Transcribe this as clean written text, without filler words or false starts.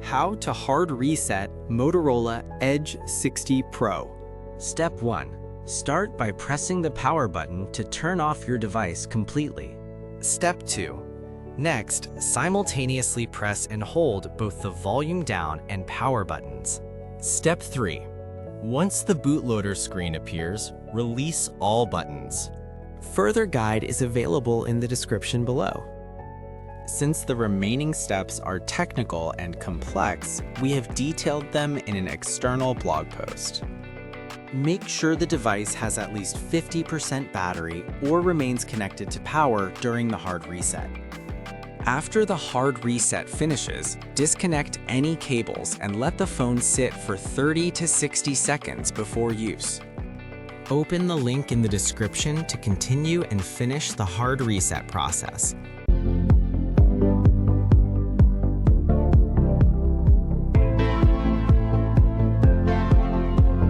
How to hard reset Motorola Edge 60 Pro. Step 1. Start by pressing the power button to turn off your device completely. Step 2. Next, simultaneously press and hold both the volume down and power buttons. Step 3. Once the bootloader screen appears, release all buttons. Further guide is available in the description below. Since the remaining steps are technical and complex, we have detailed them in an external blog post. Make sure the device has at least 50% battery or remains connected to power during the hard reset. After the hard reset finishes, disconnect any cables and let the phone sit for 30 to 60 seconds before use. Open the link in the description to continue and finish the hard reset process.